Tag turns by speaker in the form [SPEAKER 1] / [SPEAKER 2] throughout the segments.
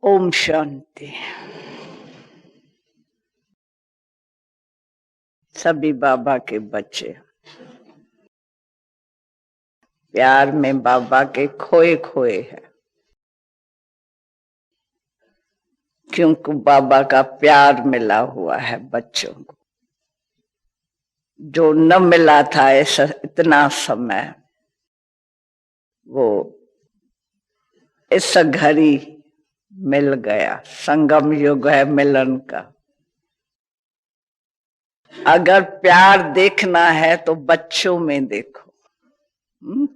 [SPEAKER 1] ओम शांति। सभी बाबा के बच्चे प्यार में बाबा के खोए खोए हैं, क्योंकि बाबा का प्यार मिला हुआ है बच्चों को, जो न मिला था ऐसा इतना समय, वो इस घड़ी मिल गया। संगम युग है मिलन का। अगर प्यार देखना है तो बच्चों में देखो।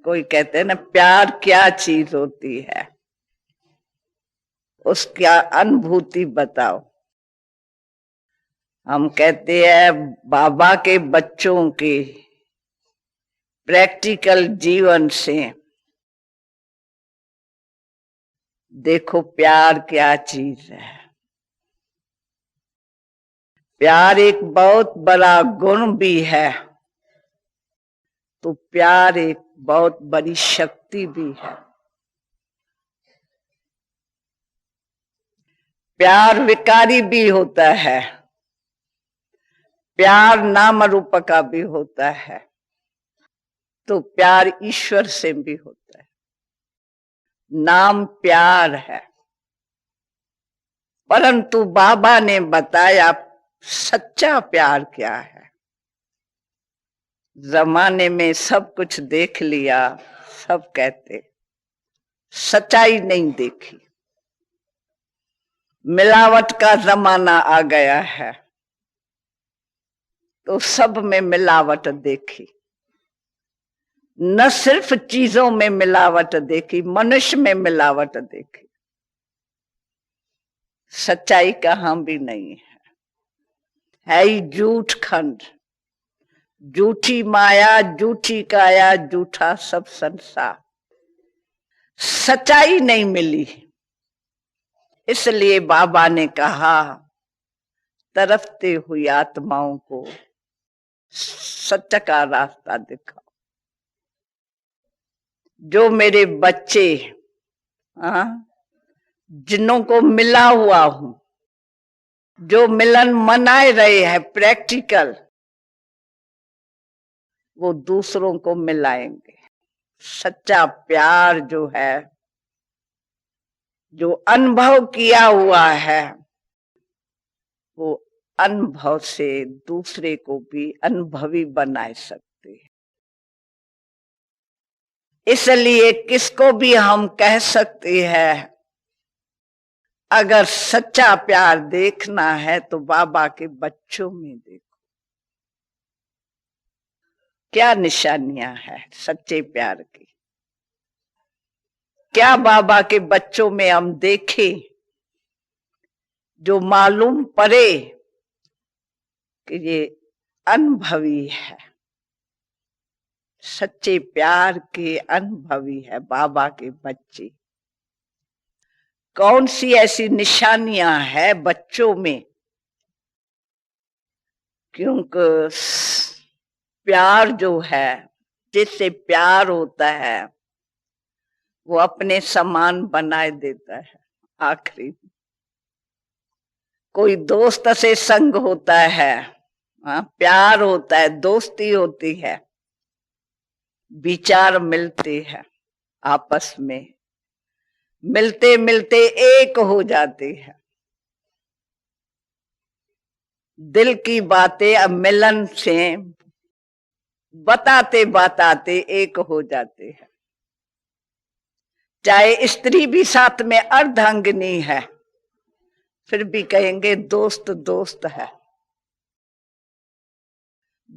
[SPEAKER 1] कोई कहते हैं ना, प्यार क्या चीज होती है, उसका अनुभूति बताओ। हम कहते हैं बाबा के बच्चों के प्रैक्टिकल जीवन से देखो प्यार क्या चीज है। प्यार एक बहुत बड़ा गुण भी है, तो प्यार एक बहुत बड़ी शक्ति भी है। प्यार विकारी भी होता है, प्यार नाम रूप का भी होता है, तो प्यार ईश्वर से भी होता है। नाम प्यार है, परंतु बाबा ने बताया सच्चा प्यार क्या है। जमाने में सब कुछ देख लिया, सब कहते, सच्चाई नहीं देखी। मिलावट का जमाना आ गया है, तो सब में मिलावट देखी। न सिर्फ चीजों में मिलावट देखी, मनुष्य में मिलावट देखी। सच्चाई कहां भी नहीं है ही झूठ खंड, झूठी माया, झूठी काया, झूठा सब संसार। सच्चाई नहीं मिली, इसलिए बाबा ने कहा तरफते हुई आत्माओं को सत्य का रास्ता दिखाओ। जो मेरे बच्चे जिन्हों को मिला हुआ हूं, जो मिलन मनाए रहे हैं प्रैक्टिकल, वो दूसरों को मिलाएंगे। सच्चा प्यार जो है, जो अनुभव किया हुआ है, वो अनुभव से दूसरे को भी अनुभवी बना सकते हैं। इसलिए किसको भी हम कह सकते हैं, अगर सच्चा प्यार देखना है तो बाबा के बच्चों में देखो। क्या निशानियां हैं सच्चे प्यार की, क्या बाबा के बच्चों में हम देखें जो मालूम पड़े कि ये अनुभवी है, सच्चे प्यार के अनुभवी है बाबा के बच्चे। कौन सी ऐसी निशानियां है बच्चों में, क्योंकि प्यार जो है, जिससे प्यार होता है, वो अपने समान बनाए देता है। आखिरी कोई दोस्त से संग होता है, प्यार होता है, दोस्ती होती है, विचार मिलते हैं, आपस में मिलते मिलते एक हो जाते हैं। दिल की बातें अब मिलन से बताते बताते एक हो जाते हैं। चाहे स्त्री भी साथ में अर्धांगिनी है, फिर भी कहेंगे दोस्त दोस्त है।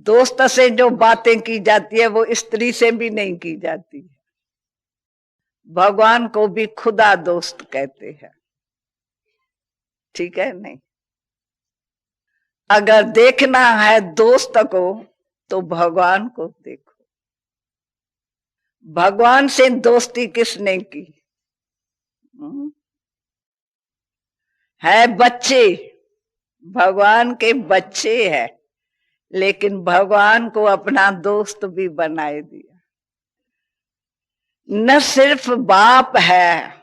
[SPEAKER 1] दोस्त से जो बातें की जाती है वो स्त्री से भी नहीं की जाती है। भगवान को भी खुदा दोस्त कहते हैं, ठीक है नहीं? अगर देखना है दोस्त को तो भगवान को देखो। भगवान से दोस्ती किसने की? है बच्चे, भगवान के बच्चे हैं, लेकिन भगवान को अपना दोस्त भी बनाए दिया। न सिर्फ बाप है,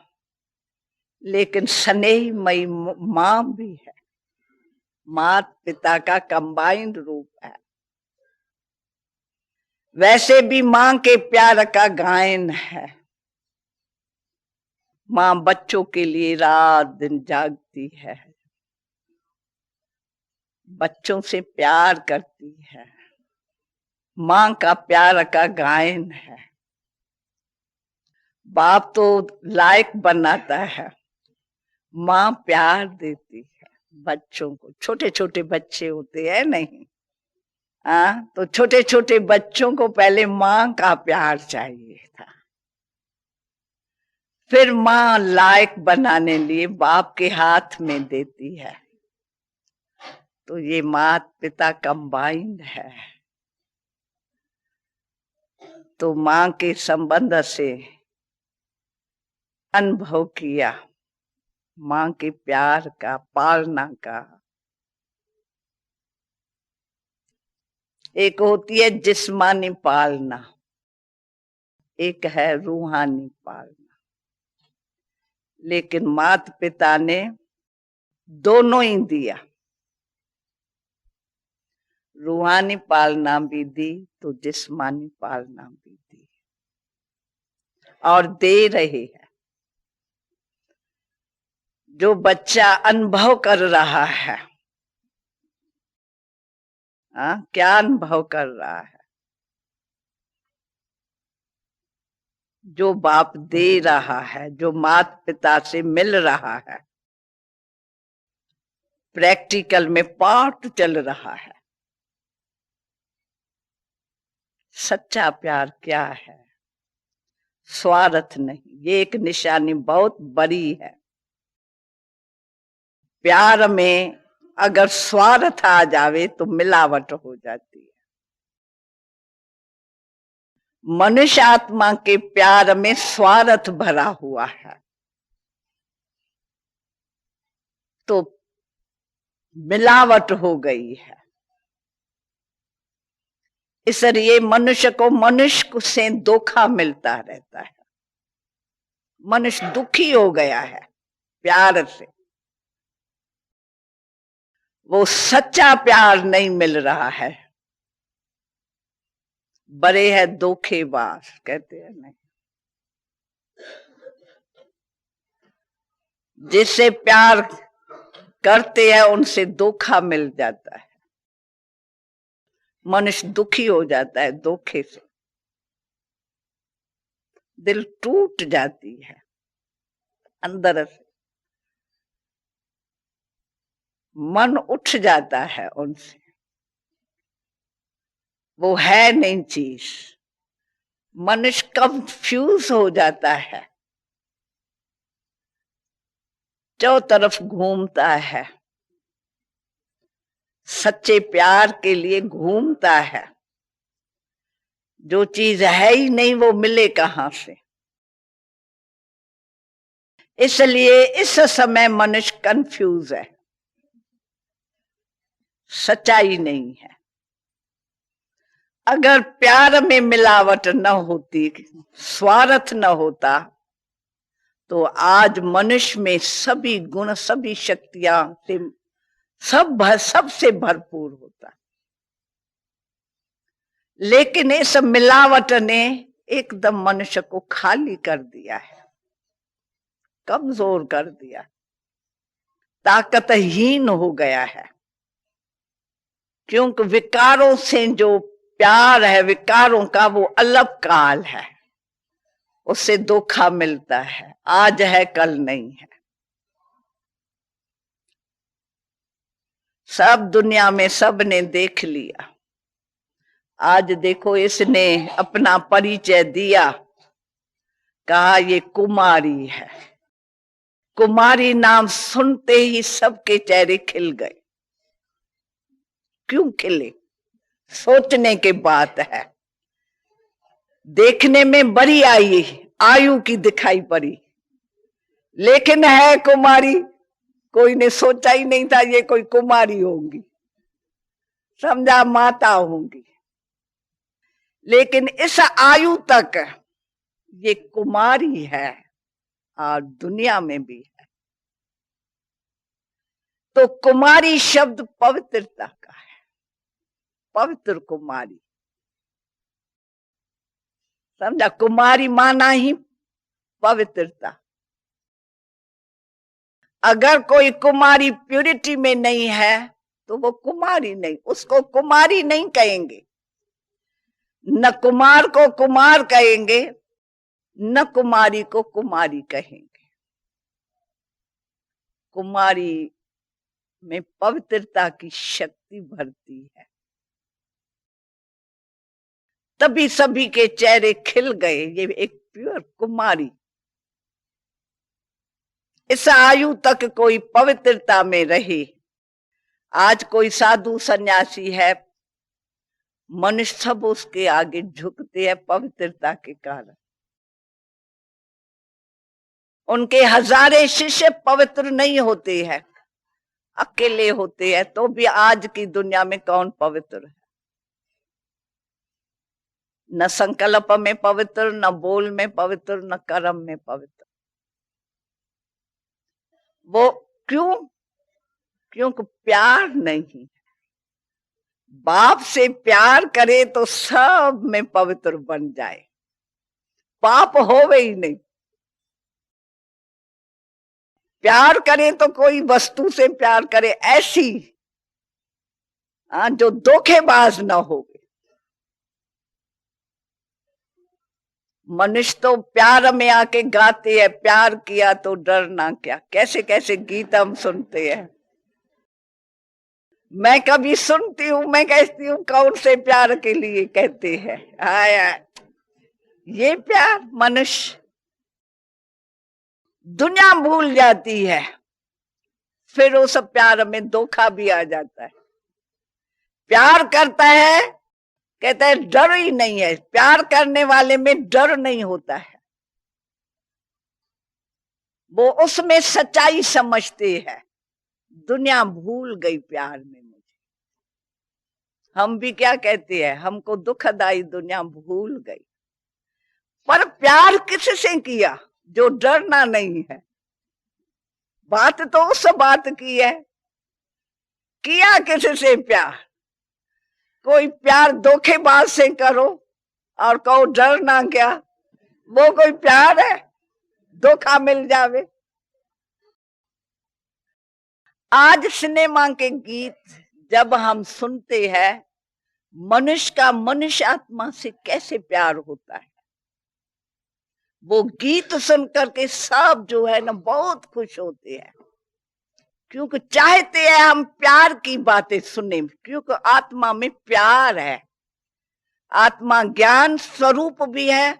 [SPEAKER 1] लेकिन स्नेहमयी माँ भी है। माता पिता का कंबाइंड रूप है। वैसे भी माँ के प्यार का गायन है। माँ बच्चों के लिए रात दिन जागती है, बच्चों से प्यार करती है। माँ का प्यार का गायन है। बाप तो लायक बनाता है, माँ प्यार देती है बच्चों को। छोटे छोटे बच्चे होते हैं नहीं, तो छोटे छोटे बच्चों को पहले माँ का प्यार चाहिए था, फिर माँ लायक बनाने लिए बाप के हाथ में देती है। तो ये माता पिता कंबाइंड है। तो माँ के संबंध से अनुभव किया, माँ के प्यार का, पालना का। एक होती है जिस्मानी पालना, एक है रूहानी पालना। लेकिन माता पिता ने दोनों ही दिया, रूहानी पालना भी दी तो जिस्मानी पालना भी दी, और दे रहे हैं। जो बच्चा अनुभव कर रहा है, क्या अनुभव कर रहा है? जो बाप दे रहा है, जो माता पिता से मिल रहा है, प्रैक्टिकल में पाठ चल रहा है। सच्चा प्यार क्या है? स्वार्थ नहीं। ये एक निशानी बहुत बड़ी है। प्यार में अगर स्वार्थ आ जावे तो मिलावट हो जाती है। मनुष्य आत्मा के प्यार में स्वार्थ भरा हुआ है, तो मिलावट हो गई है। इसलिए मनुष्य को मनुष्य से धोखा मिलता रहता है। मनुष्य दुखी हो गया है प्यार से। वो सच्चा प्यार नहीं मिल रहा है। बड़े है धोखेबाज, कहते हैं नहीं। जिससे प्यार करते हैं उनसे धोखा मिल जाता है। मनुष्य दुखी हो जाता है धोखे से, दिल टूट जाती है अंदर से, मन उठ जाता है उनसे। वो है नहीं चीज। मनुष्य कंफ्यूज हो जाता है, चौ तरफ घूमता है, सच्चे प्यार के लिए घूमता है। जो चीज है ही नहीं वो मिले कहां से? इसलिए इस समय मनुष्य कंफ्यूज है, सच्चाई नहीं है। अगर प्यार में मिलावट न होती, स्वार्थ न होता, तो आज मनुष्य में सभी गुण, सभी शक्तियां से सबसे भरपूर होता। लेकिन इस मिलावट ने एकदम मनुष्य को खाली कर दिया है, कमजोर कर दिया, ताकतहीन हो गया है। क्योंकि विकारों से जो प्यार है, विकारों का वो अलग काल है, उससे धोखा मिलता है। आज है कल नहीं है। सब दुनिया में सब ने देख लिया। आज देखो इसने अपना परिचय दिया, कहा ये कुमारी है। कुमारी नाम सुनते ही सबके चेहरे खिल गए। क्यों खिले? सोचने की बात है। देखने में बड़ी आयु की दिखाई पड़ी, लेकिन है कुमारी। कोई ने सोचा ही नहीं था ये कोई कुमारी होंगी, समझा माता होंगी। लेकिन इस आयु तक ये कुमारी है और दुनिया में भी है। तो कुमारी शब्द पवित्रता का है, पवित्र कुमारी। समझा? कुमारी माना ही पवित्रता। अगर कोई कुमारी प्यूरिटी में नहीं है तो वो कुमारी नहीं, उसको कुमारी नहीं कहेंगे। न कुमार को कुमार कहेंगे, न कुमारी को कुमारी कहेंगे। कुमारी में पवित्रता की शक्ति भरती है, तभी सभी के चेहरे खिल गए। ये एक प्योर कुमारी। इस आयु तक कोई पवित्रता में रहे। आज कोई साधु सन्यासी है, मनुष्य सब उसके आगे झुकते हैं पवित्रता के कारण। उनके हजारे शिष्य पवित्र नहीं होते हैं, अकेले होते हैं। तो भी आज की दुनिया में कौन पवित्र है? न संकल्प में पवित्र, न बोल में पवित्र, न कर्म में पवित्र। वो क्यों? क्योंकि प्यार नहीं। बाप से प्यार करे तो सब में पवित्र बन जाए, पाप होवे ही नहीं। प्यार करे तो कोई वस्तु से प्यार करे, ऐसी जो धोखेबाज ना हो। मनुष्य तो प्यार में आके गाते हैं, प्यार किया तो डरना क्या। कैसे कैसे गीत हम सुनते हैं। मैं कभी सुनती हूँ, मैं कहती हूँ कौन से प्यार के लिए कहते हैं। आया ये प्यार। मनुष्य दुनिया भूल जाती है, फिर उस प्यार में धोखा भी आ जाता है। प्यार करता है, कहता है डर ही नहीं है। प्यार करने वाले में डर नहीं होता है, वो उसमें सच्चाई समझते हैं। दुनिया भूल गई प्यार में मुझे। हम भी क्या कहते हैं, हमको दुखदाई दुनिया भूल गई। पर प्यार किससे किया? जो डरना नहीं है। बात तो उस बात की है, किया किससे प्यार? कोई प्यार धोखेबाज से करो और कहो डरना क्या, वो कोई प्यार है? धोखा मिल जावे। आज सिनेमा के गीत जब हम सुनते हैं, मनुष्य का मनुष्य आत्मा से कैसे प्यार होता है। वो गीत सुन करके सब जो है ना बहुत खुश होते हैं, क्योंकि चाहते हैं हम प्यार की बातें सुने, क्योंकि आत्मा में प्यार है। आत्मा ज्ञान स्वरूप भी है,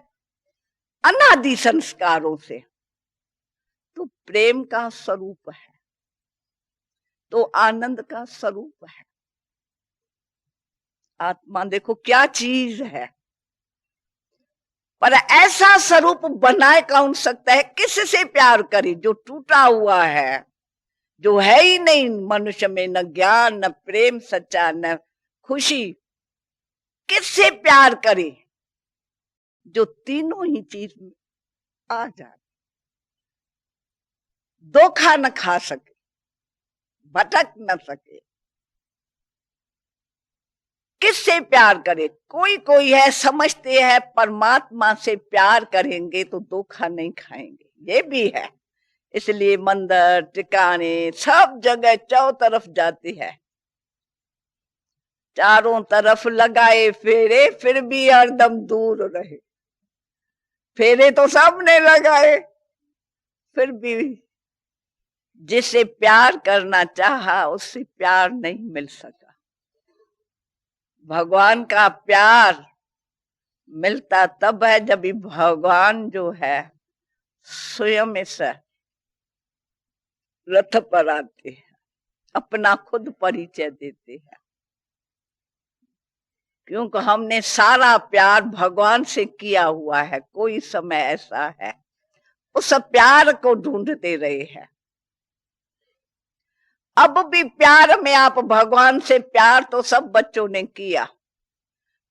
[SPEAKER 1] अनादि संस्कारों से, तो प्रेम का स्वरूप है, तो आनंद का स्वरूप है। आत्मा देखो क्या चीज है। पर ऐसा स्वरूप बनाए कौन सकता है? किससे प्यार करे? जो टूटा हुआ है, जो है ही नहीं मनुष्य में, न ज्ञान, न प्रेम सच्चा, न खुशी। किससे प्यार करे? जो तीनों ही चीज में आ जाए, धोखा न खा सके, भटक न सके। किससे प्यार करे? कोई कोई है समझते हैं परमात्मा से प्यार करेंगे तो धोखा नहीं खाएंगे, ये भी है। इसलिए मंदिर टिकाने सब जगह चारों तरफ जाते हैं, चारों तरफ लगाए फेरे, फिर भी हरदम दूर रहे। फेरे तो सबने लगाए, फिर भी जिसे प्यार करना चाहा उससे प्यार नहीं मिल सका। भगवान का प्यार मिलता तब है जब भगवान जो है स्वयं से रथ पर आते हैं, अपना खुद परिचय देते हैं। क्योंकि हमने सारा प्यार भगवान से किया हुआ है। कोई समय ऐसा है उस प्यार को ढूंढते रहे हैं। अब भी प्यार में आप भगवान से प्यार तो सब बच्चों ने किया,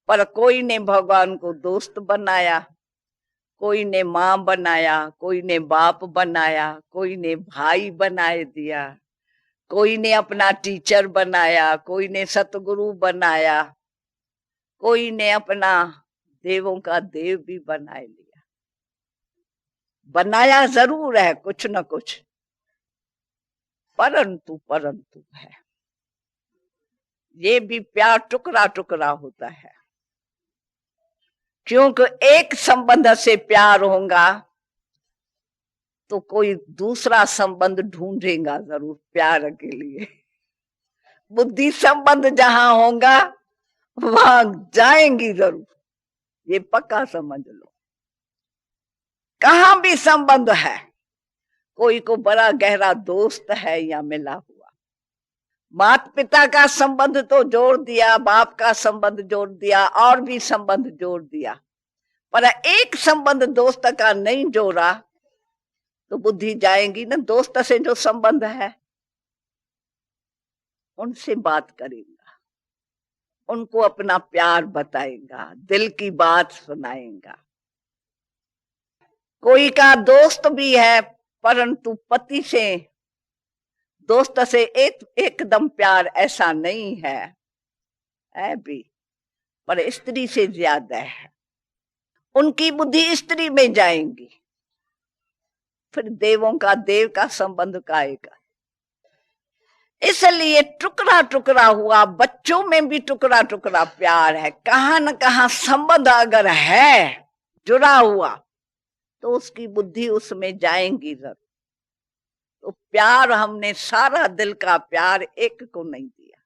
[SPEAKER 1] पर कोई ने भगवान को दोस्त बनाया, कोई ने मां बनाया, कोई ने बाप बनाया, कोई ने भाई बनाए दिया, कोई ने अपना टीचर बनाया, कोई ने सतगुरु बनाया, कोई ने अपना देवों का देव भी बना लिया। बनाया जरूर है कुछ न कुछ, परंतु है ये भी प्यार टुकड़ा टुकड़ा होता है। क्योंकि एक संबंध से प्यार होगा तो कोई दूसरा संबंध ढूंढेगा जरूर प्यार के लिए। बुद्धि संबंध जहां होगा वहां जाएंगी जरूर, ये पक्का समझ लो। कहां भी संबंध है, कोई को बड़ा गहरा दोस्त है या मिला हुआ, माता पिता का संबंध तो जोड़ दिया, बाप का संबंध जोड़ दिया, और भी संबंध जोड़ दिया, पर एक संबंध दोस्त का नहीं जोड़ा तो बुद्धि जाएंगी ना। दोस्त से जो संबंध है उनसे बात करेगा, उनको अपना प्यार बताएगा, दिल की बात सुनाएगा। कोई का दोस्त भी है परंतु पति से दोस्त से एकदम प्यार ऐसा नहीं है भी, पर स्त्री से ज्यादा है। उनकी बुद्धि स्त्री में जाएंगी, फिर देवों का देव का संबंध का आएगा। इसलिए टुकड़ा टुकड़ा हुआ, बच्चों में भी टुकड़ा टुकड़ा प्यार है। कहां न कहां संबंध अगर है जुड़ा हुआ तो उसकी बुद्धि उसमें जाएंगी जरूर। तो प्यार हमने सारा दिल का प्यार एक को नहीं दिया,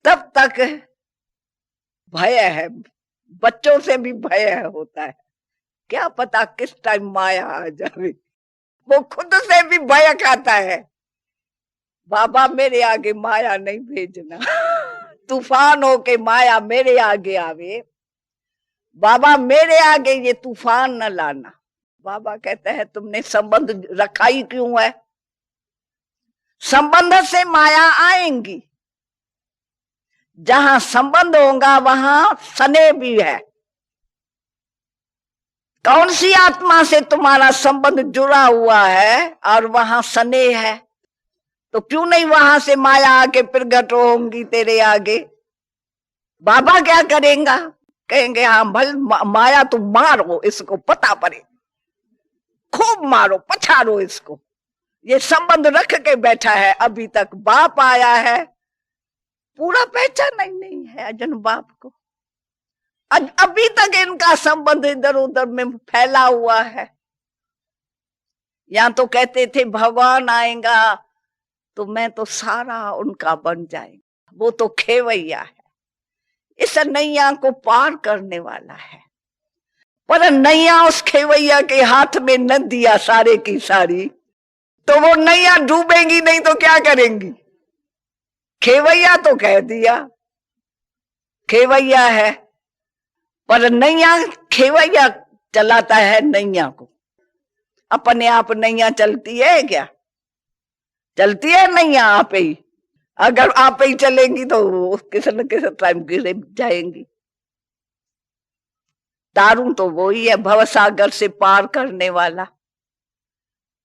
[SPEAKER 1] तब तक भय है। बच्चों से भी भय होता है, क्या पता किस टाइम माया आ जाए। वो खुद से भी भय खाता है, बाबा मेरे आगे माया नहीं भेजना। तूफान हो के माया मेरे आगे आवे, बाबा मेरे आगे ये तूफान न लाना। बाबा कहते हैं तुमने संबंध रखा ही क्यों है? संबंध से माया आएंगी, जहां संबंध होगा वहां स्नेह भी है। कौन सी आत्मा से तुम्हारा संबंध जुड़ा हुआ है और वहां स्नेह है, तो क्यों नहीं वहां से माया आके प्रगट होंगी तेरे आगे। बाबा क्या करेंगे? कहेंगे हाँ भल माया तुम मारो इसको, पता पड़े, खूब मारो, पछाड़ो इसको। ये संबंध रख के बैठा है अभी तक। बाप आया है, पूरा पहचाना ही नहीं है अजन बाप को। अभी तक इनका संबंध इधर उधर में फैला हुआ है। या तो कहते थे भगवान आएगा तो मैं तो सारा उनका बन जाएगा, वो तो खेवैया है, इस नैया को पार करने वाला है। पर नैया उस खेवैया के हाथ में न दिया सारे की सारी, तो वो नैया डूबेगी नहीं तो क्या करेंगी। खेवैया तो कह दिया खेवैया है, पर नैया खेवैया चलाता है नैया को। अपने आप नैया चलती है क्या? चलती है नैया आप ही। अगर आप ही चलेंगी तो किसी न किसी टाइम गिर जाएंगी। तारू तो वो ही है, भवसागर से पार करने वाला।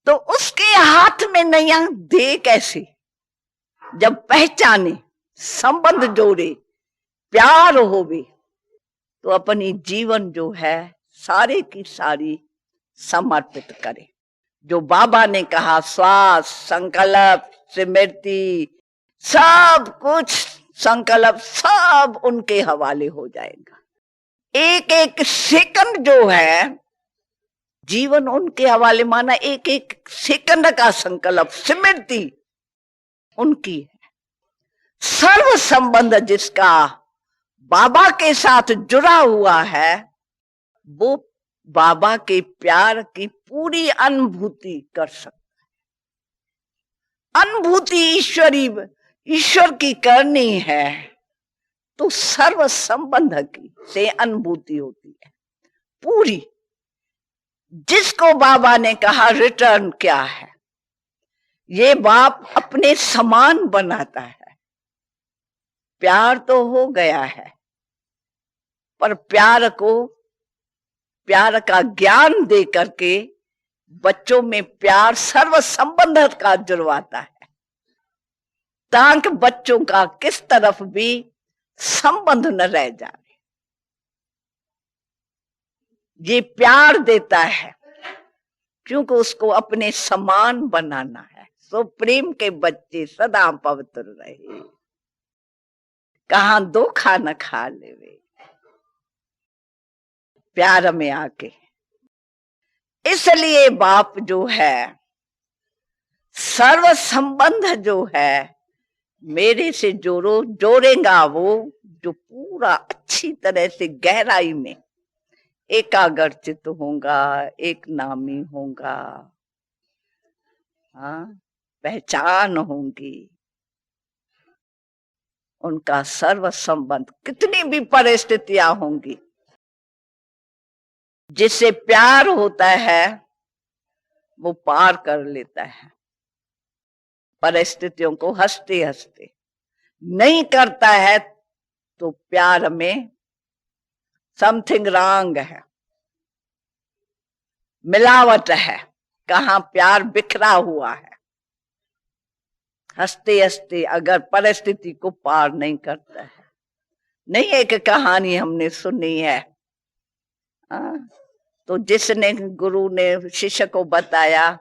[SPEAKER 1] तो उसके हाथ में नैया दे कैसे? जब पहचाने, संबंध जोड़े, प्यार होवे, तो अपनी जीवन जो है सारे की सारी समर्पित करे। जो बाबा ने कहा श्वास, संकल्प, स्मृति, सब कुछ संकल्प सब उनके हवाले हो जाएगा। एक एक सेकंड जो है जीवन उनके हवाले, माना एक एक सेकंड का संकल्प, स्मृति उनकी है। सर्व संबंध जिसका बाबा के साथ जुड़ा हुआ है वो बाबा के प्यार की पूरी अनुभूति कर सकता है। अनुभूति ईश्वर की करनी है तो सर्व संबंध की से अनुभूति होती है पूरी। जिसको बाबा ने कहा रिटर्न क्या है, ये बाप अपने समान बनाता है। प्यार तो हो गया है, पर प्यार का ज्ञान दे करके बच्चों में प्यार सर्व संबंध का जुड़वाता है। ताकि बच्चों का किस तरफ भी संबंध न रह जाए। ये प्यार देता है क्योंकि उसको अपने समान बनाना है। सो प्रेम के बच्चे सदा पवित्र रहे, कहां धोखा न खा लेवे प्यार में आके। इसलिए बाप जो है, सर्व संबंध जो है मेरे से जोड़ेगा वो जो पूरा अच्छी तरह से गहराई में एकाग्रचित होगा, एक नामी होगा, हाँ, पहचान होगी। उनका सर्व संबंध कितनी भी परिस्थितियां होंगी, जिससे प्यार होता है वो पार कर लेता है परिस्थितियों को हंसते हंसते। नहीं करता है तो प्यार में समथिंग रॉन्ग है, मिलावट है, कहां प्यार बिखरा हुआ है। हंसते हंसते अगर परिस्थिति को पार नहीं करता है। नहीं, एक कहानी हमने सुनी है, तो जिसने गुरु ने शिष्य को बताया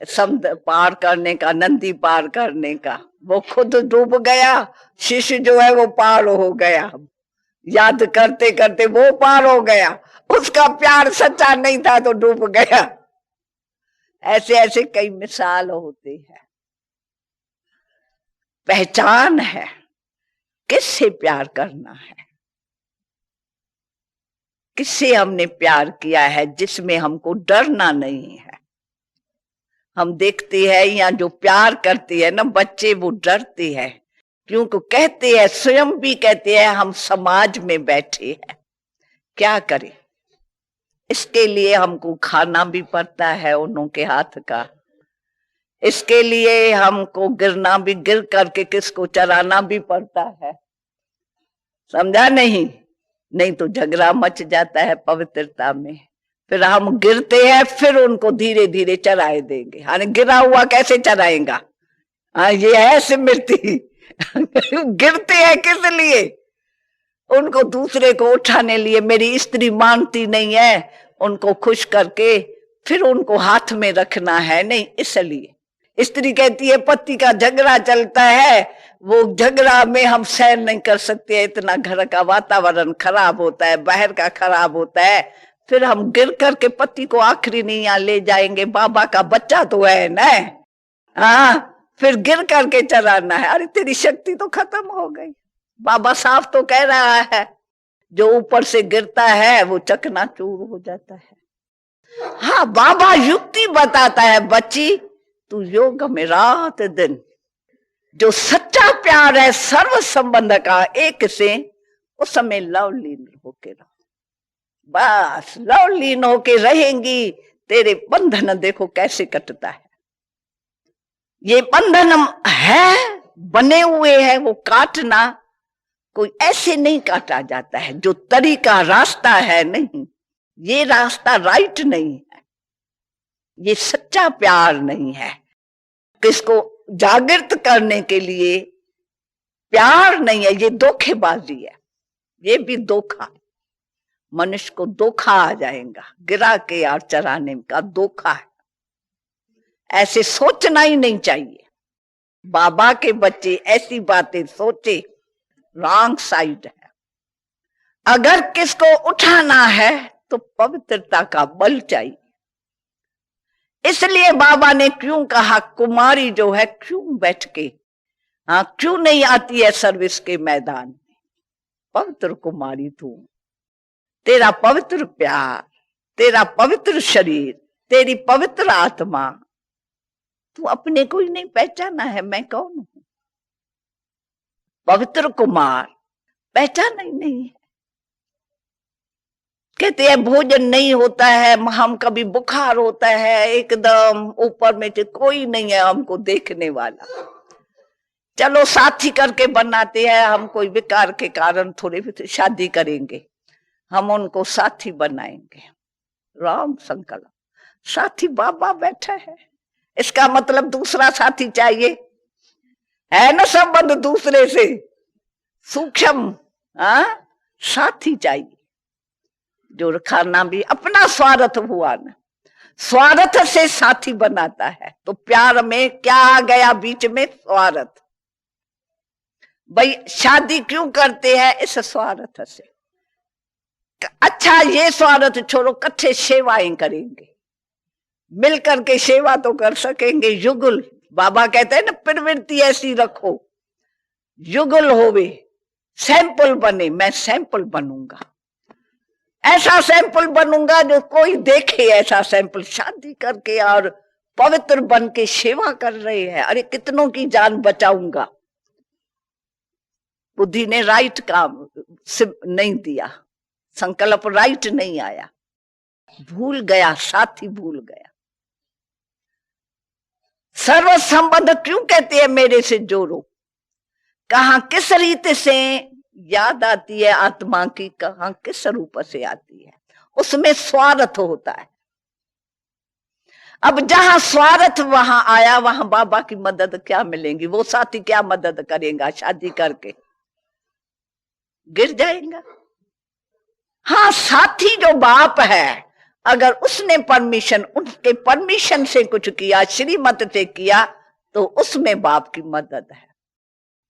[SPEAKER 1] समुद्र पार करने का, नदी पार करने का, वो खुद डूब गया, शिष्य जो है वो पार हो गया। याद करते करते वो पार हो गया, उसका प्यार सच्चा नहीं था तो डूब गया। ऐसे ऐसे कई मिसाल होते हैं। पहचान है किससे प्यार करना है, किससे हमने प्यार किया है, जिसमें हमको डरना नहीं है। हम देखते हैं यहाँ जो प्यार करती है ना बच्चे, वो डरते हैं क्योंकि कहते हैं, स्वयं भी कहते हैं, हम समाज में बैठे हैं, क्या करें। इसके लिए हमको खाना भी पड़ता है उन्हों के हाथ का, इसके लिए हमको गिरना भी, गिर करके किसको चराना भी पड़ता है, समझा नहीं? नहीं तो झगड़ा मच जाता है पवित्रता में। फिर हम गिरते हैं, फिर उनको धीरे धीरे चराए देंगे। हाँ, गिरा हुआ कैसे चराएगा? हाँ, ये है स्मृति। गिरते हैं किस लिए? उनको दूसरे को उठाने लिए। मेरी स्त्री मानती नहीं है, उनको खुश करके फिर उनको हाथ में रखना है, नहीं इसलिए। स्त्री कहती है पति का झगड़ा चलता है, वो झगड़ा में हम सहन नहीं कर सकते, इतना घर का वातावरण खराब होता है, बाहर का खराब होता है, फिर हम गिर करके पति को आखिरी नहीं यहाँ ले जाएंगे, बाबा का बच्चा तो है ना। हाँ, फिर गिर करके चलाना है। अरे तेरी शक्ति तो खत्म हो गई। बाबा साफ तो कह रहा है, जो ऊपर से गिरता है वो चकनाचूर हो जाता है। हाँ, बाबा युक्ति बताता है, बच्ची तू योग में रात दिन, जो सच्चा प्यार है सर्व संबंध का एक से, उस समय लवलीन होके रहो। बस लवलीन होके रहेंगी, तेरे बंधन देखो कैसे कटता है। ये बंधन है, बने हुए हैं, वो काटना कोई ऐसे नहीं काटा जाता है। जो तरीका रास्ता है, नहीं, ये रास्ता राइट नहीं है, ये सच्चा प्यार नहीं है। किसको जागृत करने के लिए प्यार नहीं है, ये धोखेबाजी है, ये भी धोखा। मनुष्य को धोखा आ जाएगा, गिरा के यार चराने का धोखा है। ऐसे सोचना ही नहीं चाहिए। बाबा के बच्चे ऐसी बातें सोचे, रॉन्ग साइड है। अगर किसको उठाना है तो पवित्रता का बल चाहिए। इसलिए बाबा ने क्यों कहा, कुमारी जो है क्यों बैठ के, हाँ, क्यों नहीं आती है सर्विस के मैदान में? पवित्र कुमारी तू, तेरा पवित्र प्यार, तेरा पवित्र शरीर, तेरी पवित्र आत्मा, तू अपने को ही नहीं पहचाना है, मैं कौन हूं? पवित्र कुमार पहचान ही नहीं है। कहते हैं भोजन नहीं होता है, हम कभी बुखार होता है, एकदम ऊपर में कोई नहीं है हमको देखने वाला। चलो साथी करके बनाते हैं, हम कोई विकार के कारण थोड़ी शादी करेंगे, हम उनको साथी बनाएंगे। राम संकल्प, साथी बाबा बैठा है, इसका मतलब दूसरा साथी चाहिए है ना संबंध दूसरे से सूक्ष्म, साथी चाहिए जो खाना भी अपना स्वार्थ हुआ ना, स्वार्थ से साथी बनाता है। तो प्यार में क्या आ गया बीच में? स्वार्थ। भाई शादी क्यों करते हैं? इस स्वार्थ से। अच्छा ये स्वार्थ छोड़ो, कट्ठे सेवाएं करेंगे, मिलकर के सेवा तो कर सकेंगे। युगल, बाबा कहते हैं ना, प्रवृत्ति ऐसी रखो युगल होवे, सैंपल बने। मैं सैंपल बनूंगा, ऐसा सैंपल बनूंगा जो कोई देखे, ऐसा सैंपल। शादी करके और पवित्र बन के सेवा कर रहे हैं, अरे कितनों की जान बचाऊंगा। बुद्धि ने राइट काम नहीं दिया, संकल्प राइट नहीं आया, भूल गया, साथी भूल गया। सर्व संबंध क्यों कहते हैं मेरे से जोड़ो? कहां किस रीत से याद आती है आत्मा की, कहां किस रूप से आती है, उसमें स्वार्थ होता है। अब जहां स्वार्थ वहां आया, वहां बाबा की मदद क्या मिलेगी? वो साथी क्या मदद करेगा? शादी करके गिर जाएगा। हाँ, साथी जो बाप है, अगर उसने परमिशन, उसके परमिशन से कुछ किया, श्रीमत से किया, तो उसमें बाप की मदद है।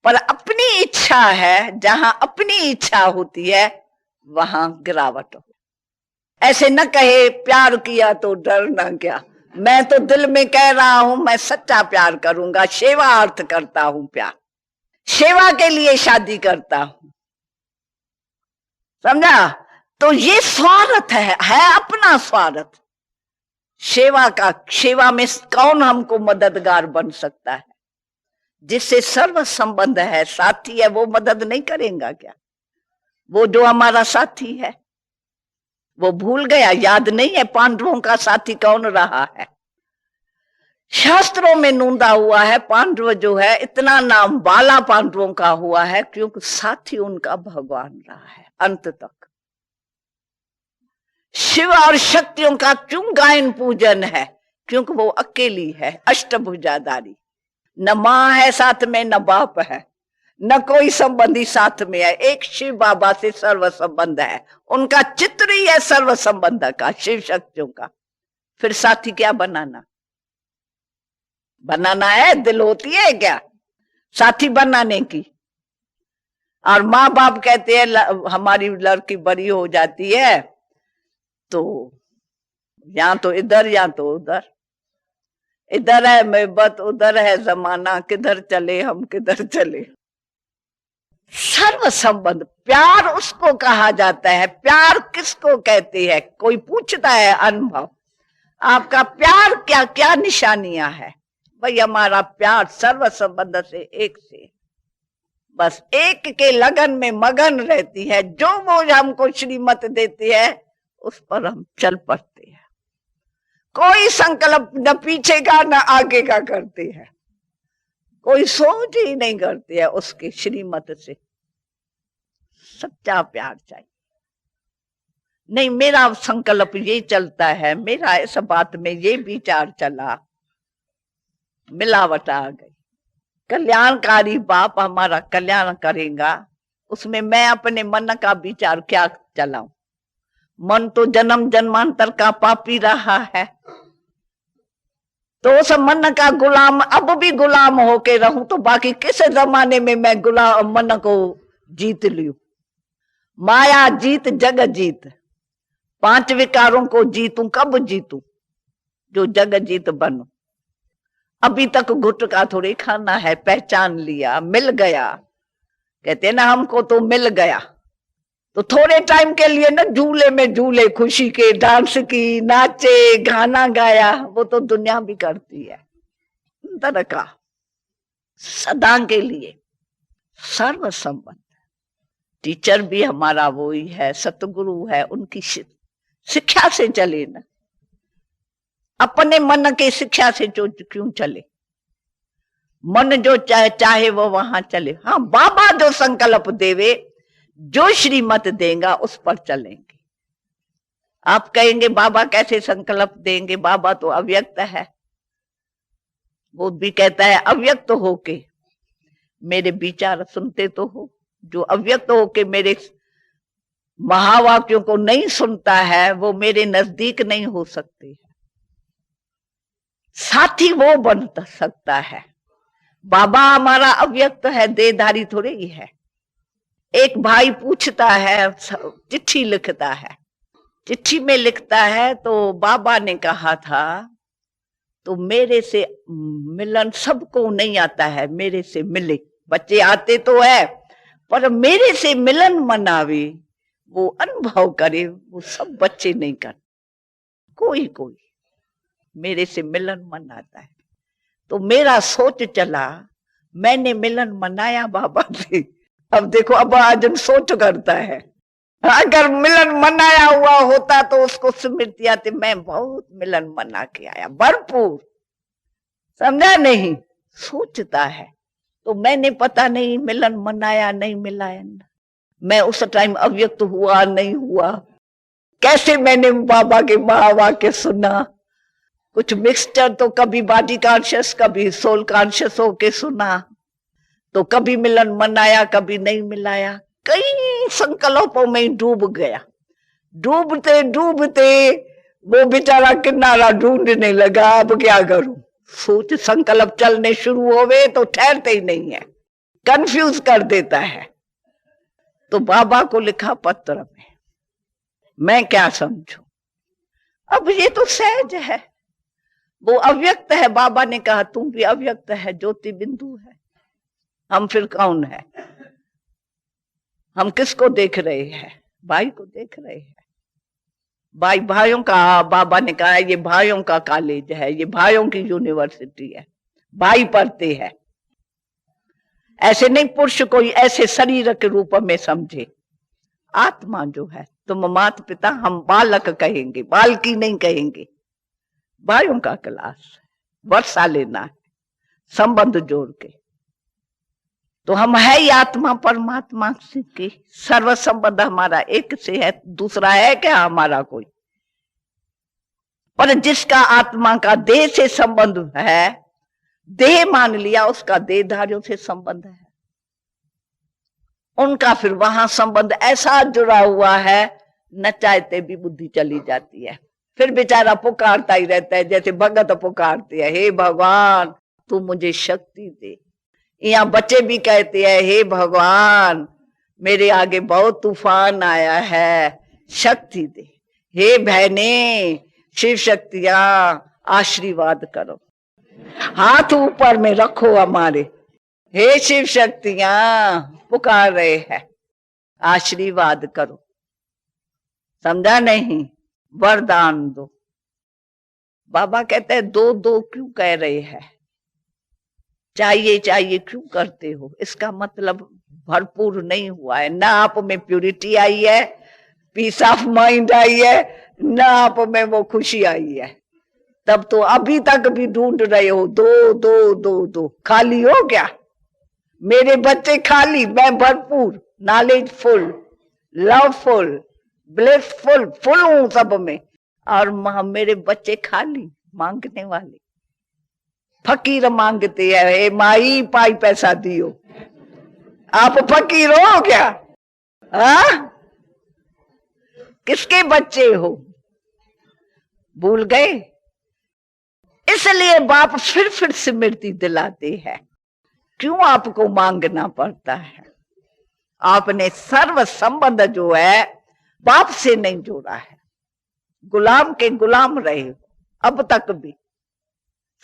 [SPEAKER 1] पर अपनी इच्छा है, जहां अपनी इच्छा होती है वहां गिरावट हो। ऐसे न कहे प्यार किया तो डरना क्या। मैं तो दिल में कह रहा हूं मैं सच्चा प्यार करूंगा, सेवा अर्थ करता हूं, प्यार सेवा के लिए शादी करता हूं, समझा? तो ये स्वार्थ है अपना स्वार्थ। सेवा का, सेवा में कौन हमको मददगार बन सकता है? जिससे सर्व संबंध है, साथी है, वो मदद नहीं करेगा क्या? वो जो हमारा साथी है वो भूल गया, याद नहीं है पांडवों का साथी कौन रहा है। शास्त्रों में नूंदा हुआ है, पांडव जो है इतना नाम बाला पांडवों का हुआ है क्योंकि साथी उनका भगवान रहा है अंत तक। शिव और शक्तियों का क्यों गायन पूजन है? क्योंकि वो अकेली है, अष्टभुजाधारी। न माँ है साथ में, न बाप है, न कोई संबंधी साथ में है। एक शिव बाबा से सर्व संबंध है, उनका चित्र ही है सर्व संबंध का, शिव शक्तियों का। फिर साथी क्या बनाना? बनाना है, दिल होती है क्या साथी बनाने की? और माँ बाप कहते हैं हमारी लड़की बड़ी हो जाती है तो या तो इधर या तो उधर, इधर है मोहब्बत, उधर है जमाना, किधर चले हम, किधर चले। सर्व संबंध प्यार उसको कहा जाता है। प्यार किसको कहते हैं? कोई पूछता है अनुभव, आपका प्यार क्या क्या निशानियां है? भाई हमारा प्यार सर्व संबंध से एक से, बस एक के लगन में मगन रहती है। जो वो हमको श्रीमत देती है उस पर हम चल पड़ते हैं। कोई संकल्प न पीछे का न आगे का करते हैं, कोई सोच ही नहीं करते हैं उसके श्रीमत से। सच्चा प्यार चाहिए। नहीं मेरा संकल्प ये चलता है, मेरा इस बात में ये विचार चला, मिलावट आ गई। कल्याणकारी बाप हमारा कल्याण करेगा, उसमें मैं अपने मन का विचार क्या चलाऊं? मन तो जन्म जन्मांतर का पापी रहा है, तो उस मन का गुलाम अब भी गुलाम होके रहूं तो बाकी किस जमाने में मैं गुलाम मन को जीत लूं? माया जीत जग जीत, पांच विकारों को जीतूं, कब जीतूं? जो जग जीत बनूं। अभी तक गुटखा थोड़ी खाना है, पहचान लिया, मिल गया। कहते ना हमको तो मिल गया, तो थोड़े टाइम के लिए ना झूले में झूले, खुशी के, डांस की, नाचे, गाना गाया, वो तो दुनिया भी करती है। अंदर का सदा के लिए सर्व संबंध। टीचर भी हमारा वो ही है, सतगुरु है, उनकी शिक्षा से चले ना, अपने मन के शिक्षा से जो क्यों चले? मन जो चाहे वो वहां चले। हाँ, बाबा जो संकल्प देवे, जो श्रीमत देगा उस पर चलेंगे। आप कहेंगे बाबा कैसे संकल्प देंगे? बाबा तो अव्यक्त है। वो भी कहता है अव्यक्त होके मेरे विचार सुनते तो हो। जो अव्यक्त होके मेरे महावाक्यों को नहीं सुनता है वो मेरे नजदीक नहीं हो सकते है। साथी वो बन सकता है। बाबा हमारा अव्यक्त है, देहधारी थोड़े ही है। एक भाई पूछता है, चिट्ठी लिखता है, चिट्ठी में लिखता है तो बाबा ने कहा था तो मेरे से मिलन सबको नहीं आता है, मेरे से मिले। बच्चे आते तो है पर मेरे से मिलन मनावे, वो अनुभव करे, वो सब बच्चे नहीं करते। कोई कोई मेरे से मिलन मनाता है। तो मेरा सोच चला, मैंने मिलन मनाया बाबा से। अब देखो अब अर्जुन सोच करता है, अगर मिलन मनाया हुआ होता तो उसको स्मृति आती, मैं बहुत मिलन मना के आया भरपूर। समझा नहीं? सोचता है। तो मैंने पता नहीं मिलन मनाया नहीं मिलाया, मैं उस टाइम अव्यक्त हुआ नहीं हुआ, कैसे मैंने बाबा के महावाक्य सुना। कुछ मिक्सचर तो कभी बॉडी कॉन्शियस कभी सोल कॉन्शियस होके सुना, तो कभी मिलन मनाया कभी नहीं मिलाया। कई संकल्पों में डूब गया। डूबते डूबते वो बेचारा किनारा ढूंढने लगा, अब क्या करूं। सोच संकल्प चलने शुरू होवे तो ठहरते ही नहीं है, कंफ्यूज कर देता है। तो बाबा को लिखा पत्र में, मैं क्या समझूं। अब ये तो सहज है, वो अव्यक्त है। बाबा ने कहा तुम भी अव्यक्त है, ज्योति बिंदु है। हम फिर कौन है? हम किसको देख रहे हैं? भाई को देख रहे हैं। भाई भाइयों का, बाबा ने कहा ये भाइयों का कॉलेज है, ये भाइयों की यूनिवर्सिटी है, भाई पढ़ते हैं। ऐसे नहीं पुरुष कोई ऐसे शरीर के रूप में समझे। आत्मा जो है, तुम माता पिता, हम बालक कहेंगे, बालकी नहीं कहेंगे। भाइयों का क्लास वर्षा लेना है, संबंध जोड़ के। तो हम है ही आत्मा परमात्मा की, सर्व संबंध हमारा एक से है, दूसरा है क्या हमारा कोई। पर जिसका आत्मा का देह से संबंध है, देह मान लिया, उसका देहधारियों से संबंध है। उनका फिर वहां संबंध ऐसा जुड़ा हुआ है, न चाहते भी बुद्धि चली जाती है। फिर बेचारा पुकारता ही रहता है, जैसे भगत पुकारते हैं, हे भगवान तू मुझे शक्ति दे। यहाँ बच्चे भी कहते हैं, हे भगवान मेरे आगे बहुत तूफान आया है, शक्ति दे। हे बहने शिव शक्तियां आशीर्वाद करो, हाथ ऊपर में रखो हमारे। हे शिव शक्तियां पुकार रहे हैं, आशीर्वाद करो। समझा नहीं? वरदान दो। बाबा कहते हैं दो दो क्यों कह रहे हैं, चाहिए चाहिए क्यों करते हो। इसका मतलब भरपूर नहीं हुआ है, ना आप में प्यूरिटी आई है, पीस ऑफ माइंड आई है, ना आप में वो खुशी आई है। तब तो अभी तक भी ढूंढ रहे हो, दो दो दो दो। खाली हो क्या? मेरे बच्चे खाली, मैं भरपूर, नॉलेजफुल, लवफुल, ब्लिसफुल, फुल हूं सब में। और मेरे बच्चे खाली, मांगने वाले, फकीर मांगते हैं, हे माई पाई पैसा दियो। आप फकीर हो क्या? हाँ? किसके बच्चे हो? भूल गए? इसलिए बाप फिर स्मृति दिलाते हैं। क्यों आपको मांगना पड़ता है? आपने सर्व संबंध जो है बाप से नहीं जोड़ा है, गुलाम के गुलाम रहे हो अब तक भी।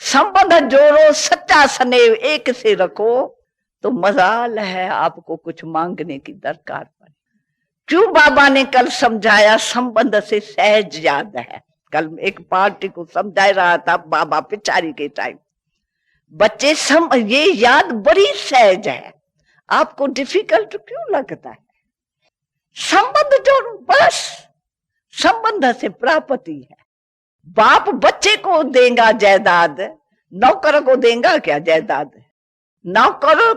[SPEAKER 1] संबंध जोड़ो, सच्चा स्नेह एक से रखो, तो मजाल है आपको कुछ मांगने की दरकार पड़े। क्यों बाबा ने कल समझाया संबंध से सहज याद है। कल एक पार्टी को समझा रहा था बाबा पिचारी के टाइम। बच्चे ये याद बड़ी सहज है, आपको डिफिकल्ट क्यों लगता है? संबंध जोड़ो बस, संबंध से प्राप्ति है। बाप बच्चे को देगा जायदाद, नौकर को देगा क्या जायदाद? नौकर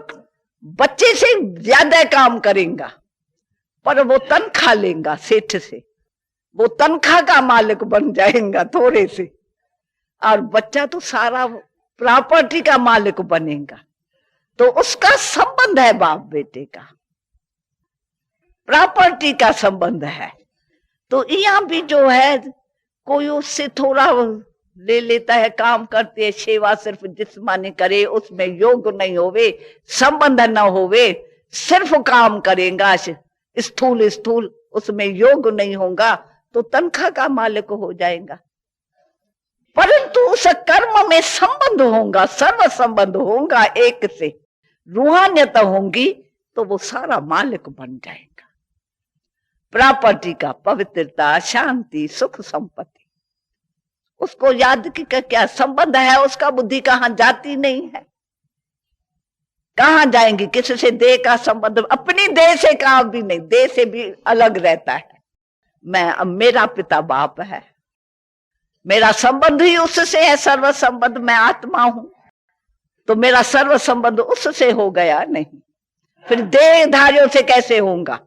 [SPEAKER 1] बच्चे से ज्यादा काम करेगा, पर वो तनख्वाह लेगा सेठ से, वो तनख्वाह का मालिक बन जाएगा थोड़े से। और बच्चा तो सारा प्रॉपर्टी का मालिक बनेगा। तो उसका संबंध है बाप बेटे का, प्रॉपर्टी का संबंध है। तो यहाँ भी जो है कोई उससे थोड़ा ले लेता है, काम करते है, सेवा सिर्फ जिस्मानी करे, उसमें योग नहीं होवे, संबंध न होवे, सिर्फ काम करेगा स्थूल स्थूल, उसमें योग नहीं होगा, तो तनख्वाह का मालिक हो जाएगा। परंतु उस कर्म में संबंध होगा, सर्व संबंध होगा, एक से रूहानियत होंगी, तो वो सारा मालिक बन जाएगा। प्रॉपर्टी का पवित्रता, शांति, सुख, संपत्ति, उसको याद की का क्या संबंध है, उसका बुद्धि कहां जाती नहीं है, कहां जाएंगी, किससे देह का संबंध, अपनी देह से का भी नहीं, देह से भी अलग रहता है। मैं, मेरा पिता बाप है, मेरा संबंध ही उससे है, सर्व संबंध, मैं आत्मा हूं, तो मेरा सर्व संबंध उससे हो गया नहीं, फिर देहधारियों से कैसे होगा।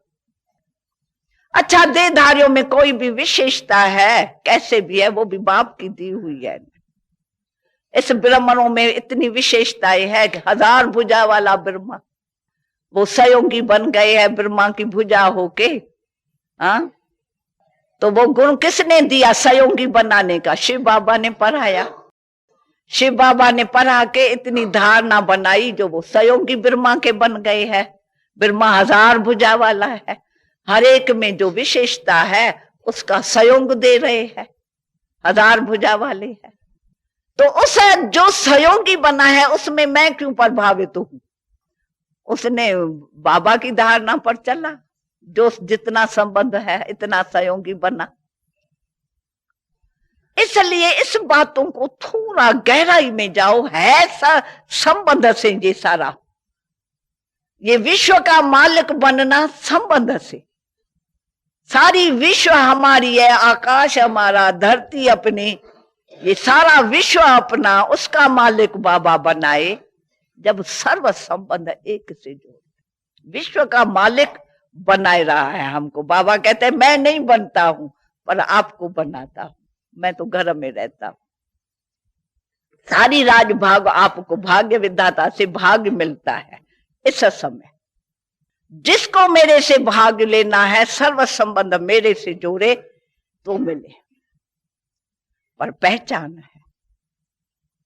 [SPEAKER 1] अच्छा, देहधारियों में कोई भी विशेषता है, कैसे भी है, वो भी बाप की दी हुई है। इस ब्रह्मणों में इतनी विशेषताएं है कि 1000 भुजा वाला ब्रह्मा, वो सहयोगी बन गए हैं ब्रह्मा की भुजा होके। हाँ, तो वो गुण किसने दिया सहयोगी बनाने का? शिव बाबा ने पढ़ाया। शिव बाबा ने पढ़ा के इतनी धारणा बनाई, जो वो सहयोगी ब्रह्मा के बन गए हैं। ब्रह्मा 1000 भुजा वाला है, हर एक में जो विशेषता है उसका सहयोग दे रहे हैं, 1000 भुजा वाले हैं। तो उस जो सहयोगी बना है उसमें मैं क्यों प्रभावित हूं? उसने बाबा की धारणा पर चला, जो जितना संबंध है इतना सहयोगी बना। इसलिए इस बातों को थोड़ा गहराई में जाओ, है संबंध से ये सारा, ये विश्व का मालिक बनना संबंध से। सारी विश्व हमारी है, आकाश हमारा, धरती अपनी, ये सारा विश्व अपना, उसका मालिक बाबा बनाए जब सर्व संबंध एक से जोड़। विश्व का मालिक बनाए रहा है हमको। बाबा कहते हैं मैं नहीं बनता हूं, पर आपको बनाता हूं, मैं तो घर में रहता हूं। सारी राज भाग आपको भाग्य विधाता से भाग्य मिलता है। इस समय जिसको मेरे से भाग लेना है, सर्व संबंध मेरे से जोड़े तो मिले। पर पहचान है,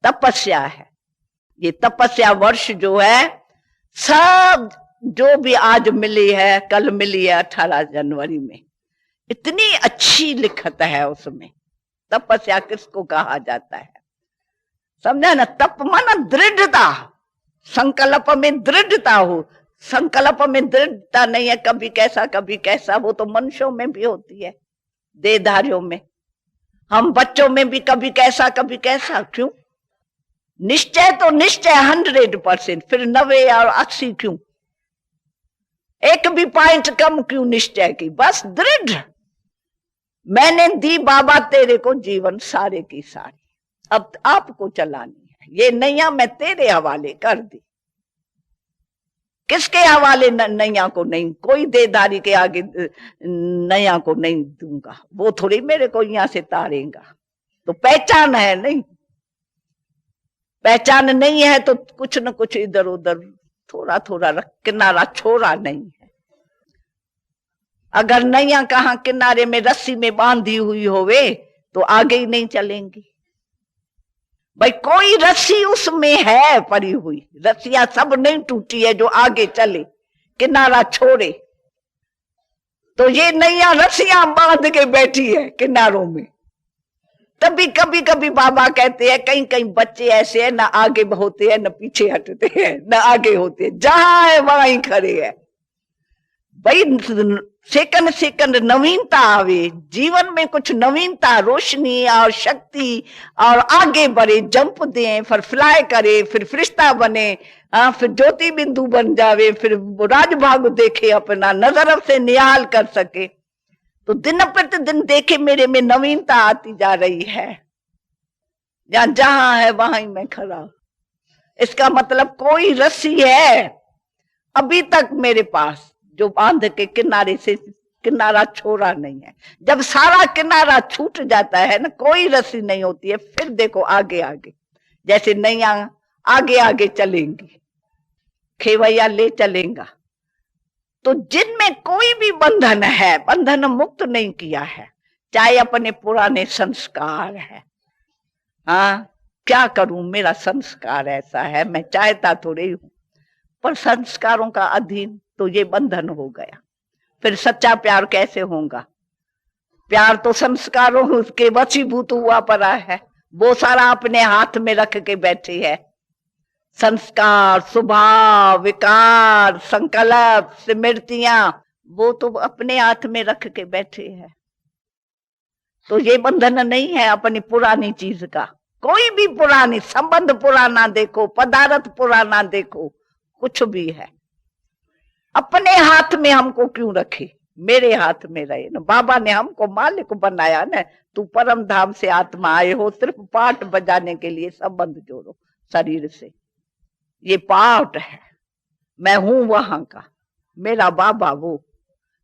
[SPEAKER 1] तपस्या है। ये तपस्या वर्ष जो है, सब जो भी आज मिली है, कल मिली है 18 जनवरी में, इतनी अच्छी लिखत है उसमें। तपस्या किसको कहा जाता है समझा ना? तप माना दृढ़ता, संकल्प में दृढ़ता हो। संकल्प में दृढ़ता नहीं है, कभी कैसा कभी कैसा, वो तो मनुष्यों में भी होती है, देहधारियों में, हम बच्चों में भी कभी कैसा कभी कैसा। क्यों? निश्चय तो निश्चय 100%, फिर 90 और 80 क्यों? एक भी पॉइंट कम क्यों निश्चय की? बस दृढ़, मैंने दी बाबा तेरे को जीवन सारे की सारी, अब आपको चलानी है। ये नैया मैं तेरे हवाले कर दी। किसके हवाले? नैया को नहीं, कोई देदारी के आगे नैया को नहीं दूंगा, वो थोड़ी मेरे को यहां से तारेगा। तो पहचान है नहीं, पहचान नहीं है तो कुछ न कुछ इधर उधर थोड़ा थोड़ा रख, किनारा छोड़ा नहीं है। अगर नैया कहां किनारे में रस्सी में बांधी हुई होवे तो आगे ही नहीं चलेंगी। भाई कोई रस्सी उसमें है पड़ी हुई, रस्सियां सब नहीं टूटी है जो आगे चले, किनारा छोड़े। तो ये नैया रस्सियां बांध के बैठी है किनारों में। तभी कभी कभी बाबा कहते हैं कहीं कहीं बच्चे ऐसे हैं, ना आगे होते हैं न पीछे हटते हैं, न आगे होते हैं, जहां है वहां ही खड़े हैं। भाई सेकंड सेकंड नवीनता आवे, जीवन में कुछ नवीनता, रोशनी और शक्ति, और आगे बढ़े, जंप दें, फिर फ्लाई करे, फिर फरिश्ता बने, फिर ज्योति बिंदु बन जावे, फिर राजभाग देखे, अपना नजर से निहाल कर सके। तो दिन प्रतिदिन देखे मेरे में नवीनता आती जा रही है। जहां है वहां ही मैं खड़ा। इसका मतलब कोई रस्सी है अभी तक मेरे पास जो बांध के किनारे से किनारा छोड़ा नहीं है। जब सारा किनारा छूट जाता है ना, कोई रस्सी नहीं होती है, फिर देखो आगे आगे, जैसे नैया आगे आगे चलेंगी। खेवैया ले चलेगा। तो जिनमें कोई भी बंधन है, बंधन मुक्त नहीं किया है, चाहे अपने पुराने संस्कार है। हाँ, क्या करूं, मेरा संस्कार ऐसा है, मैं चाहता थोड़े हूं, पर संस्कारों का अधीन तो ये बंधन हो गया। फिर सच्चा प्यार कैसे होगा? प्यार तो संस्कारों के वशीभूत हुआ पड़ा है, वो सारा अपने हाथ में रख के बैठी है। संस्कार, स्वभाव, विकार, संकल्प, स्मृतियां, वो तो अपने हाथ में रख के बैठे है। तो ये बंधन नहीं है अपनी पुरानी चीज का। कोई भी पुरानी संबंध पुराना देखो, पदार्थ पुराना देखो, कुछ भी है, अपने हाथ में हमको क्यों रखे? मेरे हाथ में रहे ना। बाबा ने हमको मालिक बनाया ना। तू परम धाम से आत्मा आए हो, सिर्फ पाठ बजाने के लिए संबंध जोड़ो शरीर से। ये पाठ है, मैं हूं वहां का, मेरा बाबा वो,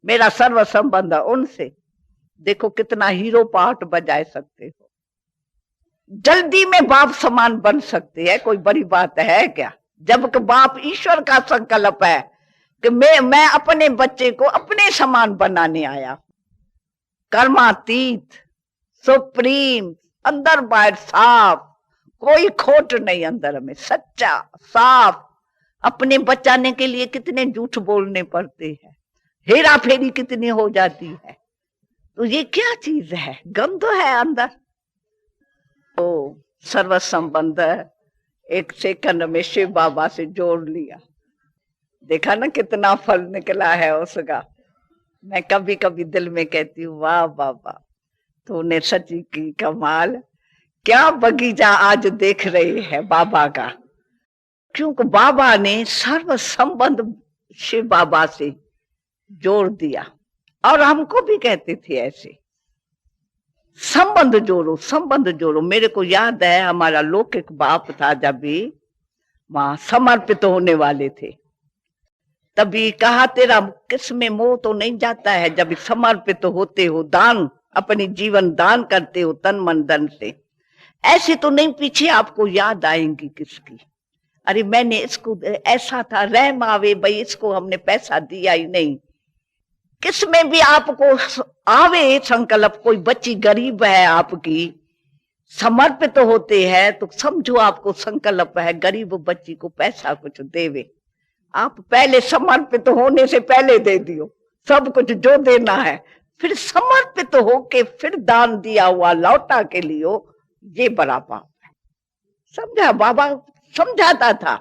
[SPEAKER 1] मेरा सर्व संबंध उनसे। देखो कितना हीरो पाठ बजा सकते हो, जल्दी में बाप समान बन सकते हैं, कोई बड़ी बात है क्या? जबकि बाप ईश्वर का संकल्प है कि मैं अपने बच्चे को अपने समान बनाने आया। कर्मातीत, सुप्रीम, अंदर बाहर साफ, कोई खोट नहीं अंदर में, सच्चा साफ। अपने बचाने के लिए कितने झूठ बोलने पड़ते हैं, हेरा फेरी कितनी हो जाती है। तो ये क्या चीज है? गंध है अंदर। तो सर्व संबंध एक सेकंड में शिव बाबा से जोड़ लिया। देखा ना कितना फल निकला है उसका। मैं कभी कभी दिल में कहती हूँ, वाह बाबा, तूने सच्ची की कमाल। क्या बगीचा आज देख रहे हैं बाबा का, क्योंकि बाबा ने सर्व संबंध शिव बाबा से जोड़ दिया। और हमको भी कहते थे ऐसे, संबंध जोड़ो, संबंध जोड़ो। मेरे को याद है हमारा लौकिक बाप था, जब भी वहां समर्पित होने वाले थे, तभी कहा तेरा किस में मोह तो नहीं जाता है जब समर्पित होते हो, दान, अपनी जीवन दान करते हो तन मन धन से, ऐसे तो नहीं पीछे आपको याद आएंगी किसकी? अरे मैंने इसको ऐसा था, रहम आवे भाई, इसको हमने पैसा दिया ही नहीं। किसमें भी आपको आवे संकल्प, कोई बच्ची गरीब है आपकी, समर्पित होते हैं तो समझो आपको संकल्प है गरीब बच्ची को पैसा कुछ देवे। आप पहले समर्पित होने से पहले दे दियो सब कुछ जो देना है, फिर समर्पित होके फिर दान दिया हुआ लौटा के लियो, ये बड़ा पाप है। समझा? बाबा समझाता था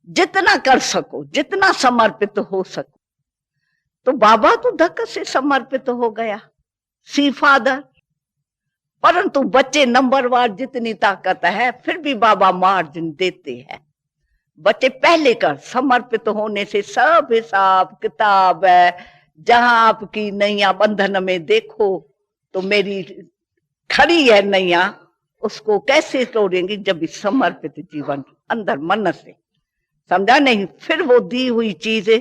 [SPEAKER 1] जितना कर सको, जितना समर्पित हो सको। तो बाबा तो धक्क से समर्पित हो गया, सी फादर। परंतु बच्चे नंबरवार जितनी ताकत है, फिर भी बाबा मार्जिन देते हैं। बच्चे पहले कर, समर्पित होने से सब हिसाब किताब है। जहां आपकी नैया बंधन में देखो तो मेरी खड़ी है नैया, उसको कैसे तोड़ेंगी? जब समर्पित जीवन अंदर मन से, समझा नहीं? फिर वो दी हुई चीजें,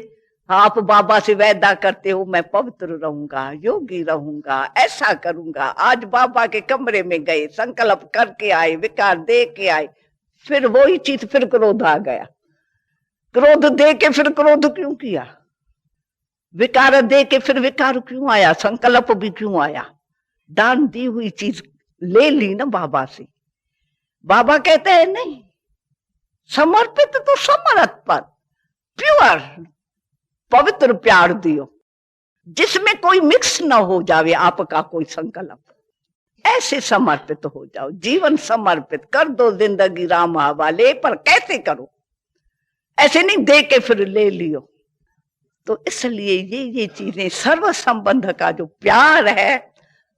[SPEAKER 1] आप बाबा से वादा करते हो मैं पवित्र रहूंगा, योगी रहूंगा, ऐसा करूंगा। आज बाबा के कमरे में गए, संकल्प करके आए, विकार दे के आए, फिर वही चीज, फिर क्रोध आ गया। क्रोध दे के फिर क्रोध क्यों किया? विकार दे के फिर विकार क्यों आया? संकल्प भी क्यों आया? दान दी हुई चीज ले ली ना बाबा से। बाबा कहते हैं नहीं, समर्पित तो समर्पण, प्योर पवित्र प्यार दियो, जिसमें कोई मिक्स ना हो जावे आपका कोई संकल्प। ऐसे समर्पित हो जाओ, जीवन समर्पित कर दो, जिंदगी राम हवाले। पर कैसे करो? ऐसे नहीं दे के फिर ले लियो। तो इसलिए ये चीजें, सर्व संबंध का जो प्यार है,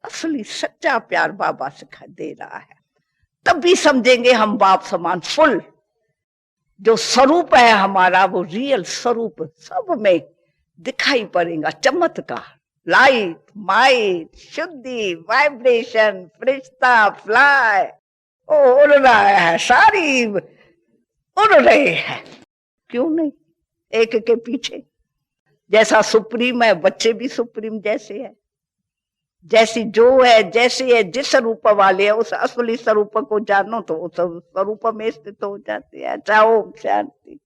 [SPEAKER 1] असली सच्चा प्यार बाबा सिखा दे रहा है। तब भी समझेंगे हम बाप समान फुल जो स्वरूप है हमारा, वो रियल स्वरूप सब में दिखाई पड़ेगा। चमत्कार, लाइट, माइट, शुद्धि, वाइब्रेशन, फरिश्ता, फ्लाई, उड़ रहा है, सारी उड़ रहे हैं। क्यों नहीं? एक के पीछे। जैसा सुप्रीम है, बच्चे भी सुप्रीम जैसे है। जैसी जो है, जैसे है, जिस स्वरूप वाले है, उस असली स्वरूप को जानो तो उस स्वरूप में स्थित हो जाते हैं। चाहो शांति।